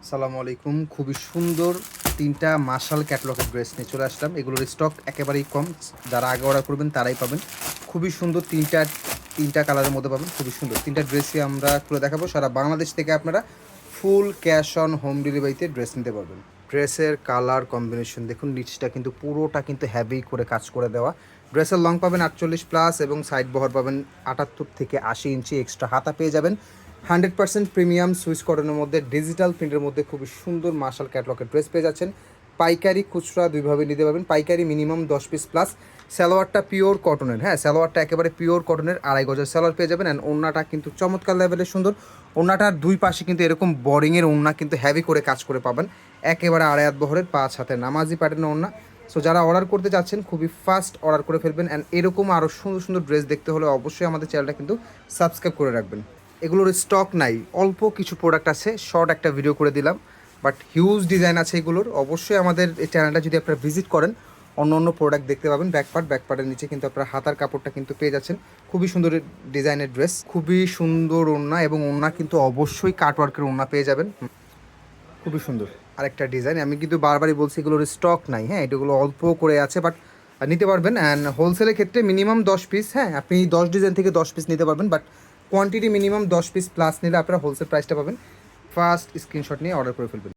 আসসালামু আলাইকুম। খুবই সুন্দর ৩টা মাশাল ক্যাটালগের ড্রেস নিয়ে চলে আসলাম। এগুলোর স্টক একেবারেই কম। যারা আগে অর্ডার করবেন তারাই পাবেন। খুবই সুন্দর ৩টা কালারের মধ্যে পাবেন। খুবই সুন্দর ৩টা ড্রেসই আমরা খুলে দেখাবো। সারা বাংলাদেশ থেকে আপনারা ফুল ক্যাশ অন হোম ডেলিভারিতে ড্রেস নিতে পারবেন। ড্রেসের কালার কম্বিনেশন দেখুন, নিচটা কিন্তু পুরোটা কিন্তু হেভি করে কাজ করে দেওয়া। ড্রেসের লং পাবেন 48+ এবং সাইড বহর পাবেন 78 থেকে 80 ইঞ্চি। এক্সট্রা হাতা পেয়ে যাবেন। 100% প্রিমিয়াম সুইস কটনের মধ্যে ডিজিটাল প্রিন্টের মধ্যে খুবই সুন্দর মার্শাল ক্যাটলগের ড্রেস পেয়ে যাচ্ছেন। পাইকারি খুচরা দুইভাবে নিতে পারবেন। পাইকারি মিনিমাম 10 পিস প্লাস। সালোয়ারটা পিওর কটনের, হ্যাঁ সালোয়ারটা একেবারে পিওর কটনের 2.5 গজের সালোয়ার পেয়ে যাবেন। অ্যান্ড ওড়নাটা কিন্তু চমৎকার লেভেলের সুন্দর। ওড়নাটার দুই পাশে কিন্তু এরকম বোরিংয়ের ওড়না কিন্তু হেভি করে কাজ করে পাবেন। একেবারে আড়াই হাত বহরের 5 হাতে নামাজি প্যাটার্নের ওড়না। সো যারা অর্ডার করতে চাচ্ছেন খুবই ফাস্ট অর্ডার করে ফেলবেন। অ্যান্ড এরকম আরও সুন্দর সুন্দর ড্রেস দেখতে হলে অবশ্যই আমাদের চ্যানেলটা কিন্তু সাবস্ক্রাইব করে রাখবেন। এগুলোর স্টক নাই, অল্প কিছু প্রোডাক্ট আছে, শর্ট একটা ভিডিও করে দিলাম, বাট হিউজ ডিজাইন আছে এগুলোর। অবশ্যই আমাদের এই চ্যানেলটা যদি আপনারা ভিজিট করেন অন্য অন্য প্রোডাক্ট দেখতে পাবেন। ব্যাকপার্টের নিচে কিন্তু আপনারা হাতার কাপড়টা কিন্তু পেয়ে যাচ্ছেন। খুবই সুন্দর ডিজাইনের ড্রেস, খুবই সুন্দর ওড়না, এবং ওড়না কিন্তু অবশ্যই কাটওয়ার্কের ওড়না পেয়ে যাবেন। খুবই সুন্দর আরেকটা ডিজাইন। আমি কিন্তু বারবারই বলছি এগুলোর স্টক নাই, হ্যাঁ এটাগুলো অল্প করে আছে, বাট নিতে পারবেন। অ্যান্ড হোলসেলের ক্ষেত্রে মিনিমাম 10 পিস, হ্যাঁ আপনি 10 ডিজাইন থেকে 10 পিস নিতে পারবেন, but quantity minimum 10 piece plus নিলে আপনারা হোলসেল প্রাইসটা পাবেন। ফার্স্ট স্ক্রিনশট নিয়ে অর্ডার করে ফেলবেন।